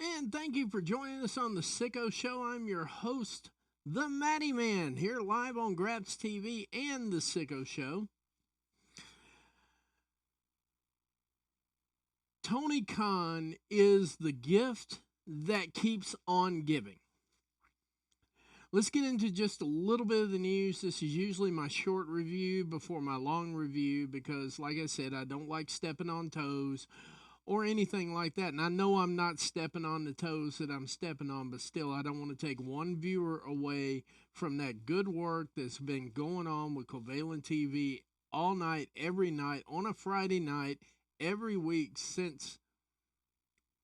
And thank you for joining us on the Sicko Show. I'm your host, the Matty Man, here live on Graps TV and the Sicko Show. Tony Khan is the gift that keeps on giving. Let's get into just a little bit of the news. This is usually my short review before my long review because, like I said, I don't like stepping on toes or anything like that. And I know I'm not stepping on the toes that I'm stepping on, but still, I don't want to take one viewer away from that good work that's been going on with Covalent TV all night, every night, on a Friday night, every week since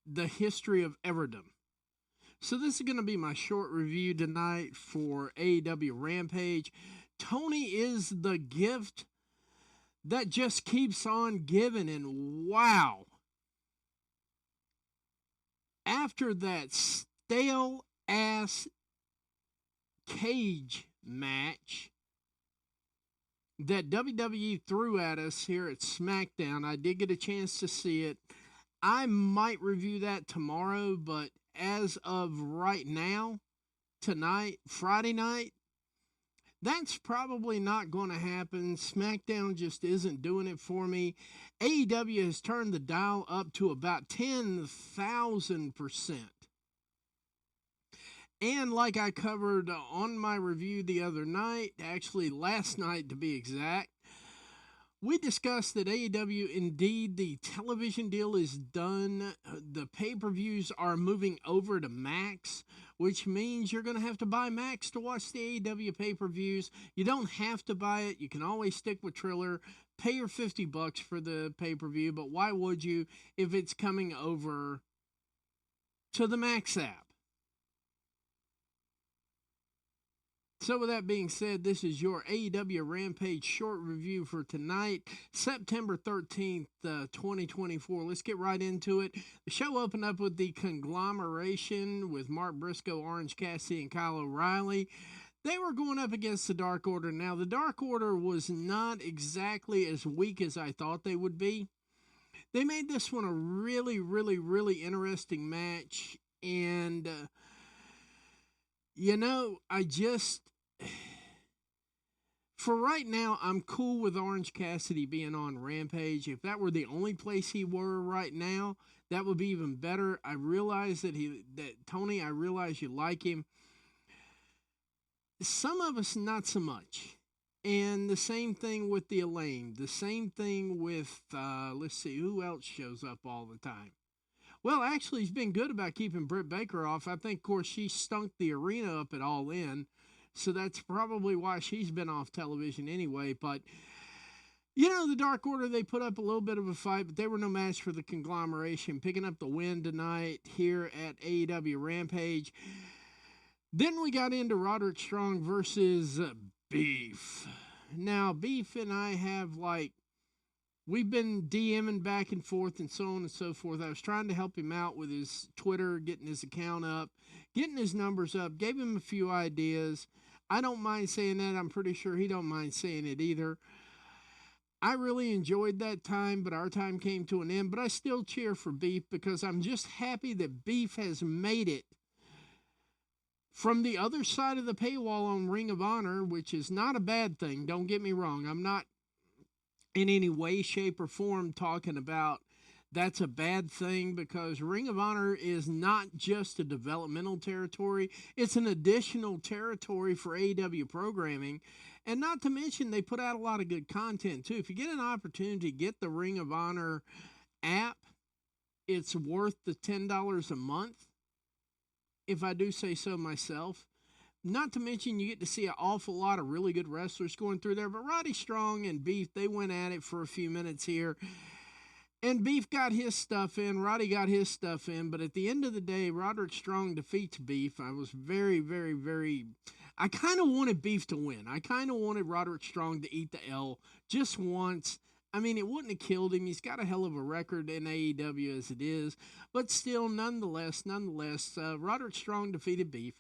the history of Everdom. So this is going to be my short review tonight for AEW Rampage. Tony is the gift that just keeps on giving, and wow. After that stale ass cage match that WWE threw at us here at SmackDown, I did get a chance to see it. I might review that tomorrow, but as of right now, tonight, Friday night, that's probably not going to happen. SmackDown just isn't doing it for me. AEW has turned the dial up to about 10,000%. And like I covered on my review the other night, actually last night to be exact, we discussed that AEW, indeed, the television deal is done. The pay-per-views are moving over to Max, which means you're going to have to buy Max to watch the AEW pay-per-views. You don't have to buy it. You can always stick with Triller. Pay your $50 for the pay-per-view, but why would you if it's coming over to the Max app? So with that being said, this is your AEW Rampage short review for tonight, September 13th, 2024. Let's get right into it. The show opened up with the conglomeration with Mark Briscoe, Orange Cassidy, and Kyle O'Reilly. They were going up against the Dark Order. Now, the Dark Order was not exactly as weak as I thought they would be. They made this one a really, really, really interesting match. And, for right now, I'm cool with Orange Cassidy being on Rampage. If that were the only place he were right now, that would be even better. I realize that Tony, I realize you like him. Some of us, not so much. And the same thing with the Elaine. The same thing with, let's see, who else shows up all the time? Well, actually, he's been good about keeping Britt Baker off. I think, of course, she stunk the arena up at All In. So that's probably why she's been off television anyway. But, the Dark Order, they put up a little bit of a fight, but they were no match for the conglomeration, picking up the win tonight here at AEW Rampage. Then we got into Roderick Strong versus Beef. Now, Beef and I have, we've been DMing back and forth and so on and so forth. I was trying to help him out with his Twitter, getting his account up, getting his numbers up, gave him a few ideas. I don't mind saying that. I'm pretty sure he don't mind saying it either. I really enjoyed that time, but our time came to an end. But I still cheer for Beef because I'm just happy that Beef has made it from the other side of the paywall on Ring of Honor, which is not a bad thing. Don't get me wrong. I'm not in any way, shape, or form talking about that's a bad thing, because Ring of Honor is not just a developmental territory. It's an additional territory for AEW programming. And not to mention, they put out a lot of good content, too. If you get an opportunity to get the Ring of Honor app, it's worth the $10 a month, if I do say so myself. Not to mention, you get to see an awful lot of really good wrestlers going through there. But Roddy Strong and Beef, they went at it for a few minutes here. And Beef got his stuff in, Roddy got his stuff in, but at the end of the day, Roderick Strong defeats Beef. I was very, very, very... I kind of wanted Beef to win. I kind of wanted Roderick Strong to eat the L just once. I mean, it wouldn't have killed him. He's got a hell of a record in AEW as it is. But still, nonetheless, Roderick Strong defeated Beef.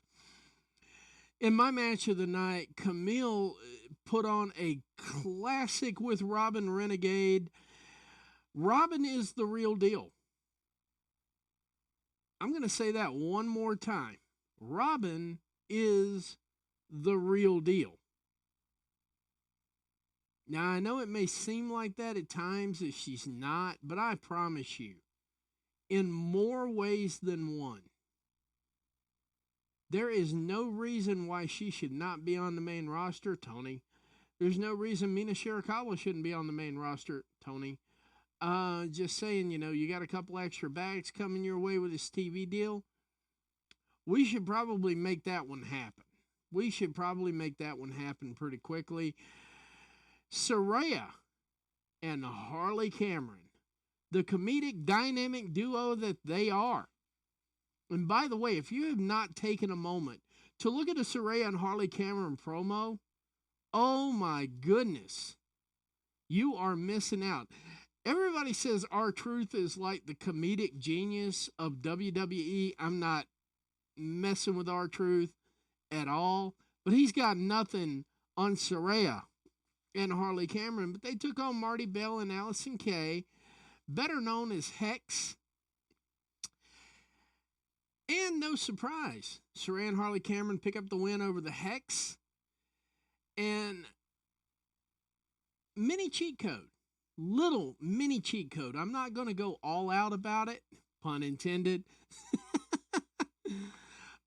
In my match of the night, Camille put on a classic with Robin Renegade. Robin is the real deal. I'm going to say that one more time. Robin is the real deal. Now, I know it may seem like that at times that she's not, but I promise you, in more ways than one, there is no reason why she should not be on the main roster, Tony. There's no reason Mina Shirakawa shouldn't be on the main roster, Tony. Just saying, you got a couple extra bags coming your way with this TV deal. We should probably make that one happen. We should probably make that one happen pretty quickly. Saraya and Harley Cameron, the comedic dynamic duo that they are. And by the way, if you have not taken a moment to look at a Saraya and Harley Cameron promo, oh my goodness, you are missing out. Everybody says R-Truth is like the comedic genius of WWE. I'm not messing with R-Truth at all, but he's got nothing on Saraya and Harley Cameron. But they took on Marty Bell and Allison Kay, better known as Hex. And no surprise, Saraya and Harley Cameron pick up the win over the Hex. And mini cheat code, little mini cheat code. I'm not going to go all out about it, pun intended.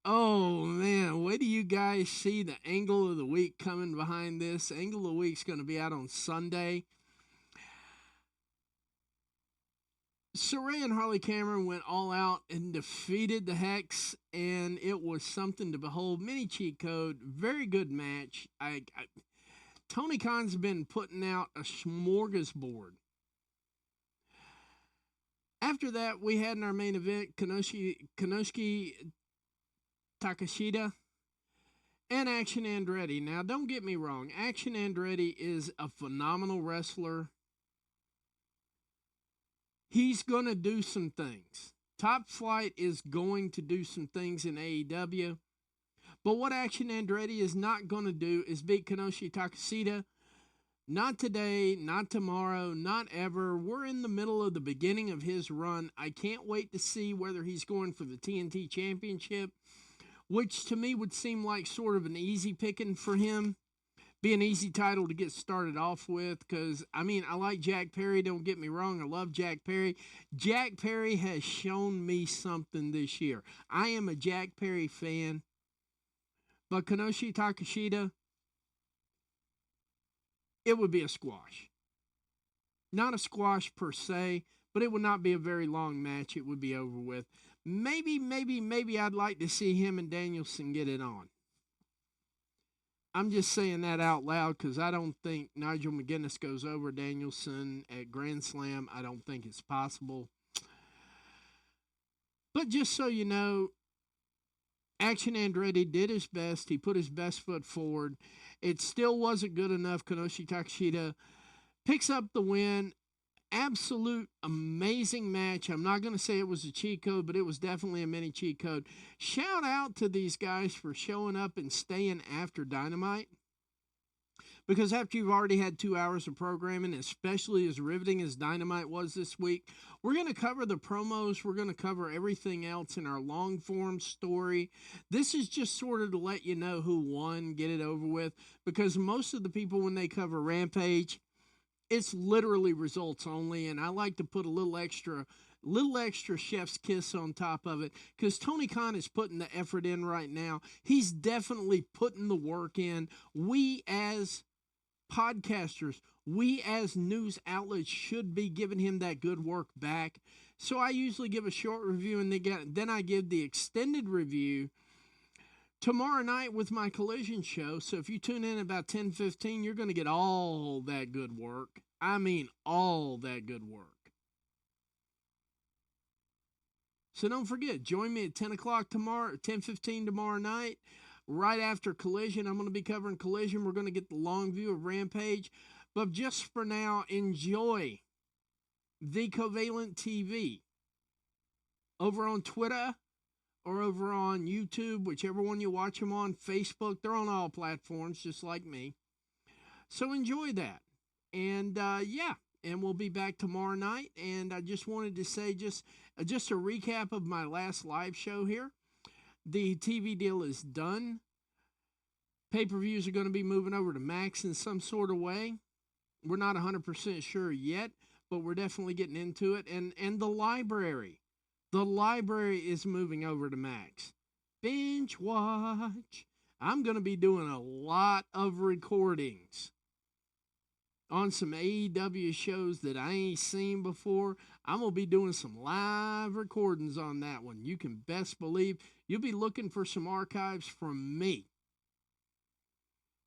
Oh man, wait till you guys see the angle of the week coming behind this. Angle of the week's going to be out on Sunday. Saraya and Harley Cameron went all out and defeated the Hex, and it was something to behold. Mini cheat code, very good match. Tony Khan's been putting out a smorgasbord. After that, we had in our main event Konosuke Takeshita and Action Andretti. Now, don't get me wrong. Action Andretti is a phenomenal wrestler. He's going to do some things. Top Flight is going to do some things in AEW. But what Action Andretti is not going to do is beat Konosuke Takeshita. Not today, not tomorrow, not ever. We're in the middle of the beginning of his run. I can't wait to see whether he's going for the TNT Championship, which to me would seem like sort of an easy picking for him. Be an easy title to get started off with, because, I like Jack Perry, don't get me wrong, I love Jack Perry. Jack Perry has shown me something this year. I am a Jack Perry fan, but Konosuke Takeshita, it would be a squash. Not a squash per se, but it would not be a very long match. It would be over with. Maybe I'd like to see him and Danielson get it on. I'm just saying that out loud because I don't think Nigel McGuinness goes over Danielson at Grand Slam. I don't think it's possible. But just so you know, Action Andretti did his best. He put his best foot forward. It still wasn't good enough. Konosuke Takeshita picks up the win. Absolute amazing match. I'm not going to say it was a cheat code, but it was definitely a mini cheat code. Shout out to these guys for showing up and staying after Dynamite. Because after you've already had 2 hours of programming, especially as riveting as Dynamite was this week, we're going to cover the promos. We're going to cover everything else in our long form story. This is just sort of to let you know who won, get it over with. Because most of the people, when they cover Rampage, it's literally results only, and I like to put a little extra chef's kiss on top of it, because Tony Khan is putting the effort in right now. He's definitely putting the work in. We as podcasters, we as news outlets should be giving him that good work back. So I usually give a short review, and then I give the extended review tomorrow night with my Collision show. So if you tune in about 10:15, you're going to get all that good work. I mean, all that good work. So don't forget, join me at 10 o'clock tomorrow, 10:15 tomorrow night, right after Collision. I'm going to be covering Collision. We're going to get the long view of Rampage. But just for now, enjoy the Covalent TV over on Twitter or over on YouTube, whichever one you watch them on, Facebook. They're on all platforms, just like me. So enjoy that. And, yeah, and we'll be back tomorrow night. And I just wanted to say just a recap of my last live show here. The TV deal is done. Pay-per-views are going to be moving over to Max in some sort of way. We're not 100% sure yet, but we're definitely getting into it. And the library is moving over to Max. Binge watch. I'm going to be doing a lot of recordings on some AEW shows that I ain't seen before. I'm going to be doing some live recordings on that one. You can best believe you'll be looking for some archives from me.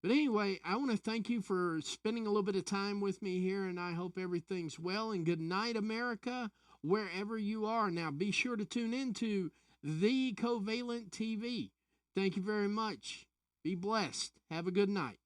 But anyway, I want to thank you for spending a little bit of time with me here, and I hope everything's well. And good night, America, wherever you are. Now, be sure to tune into The Covalent TV. Thank you very much. Be blessed. Have a good night.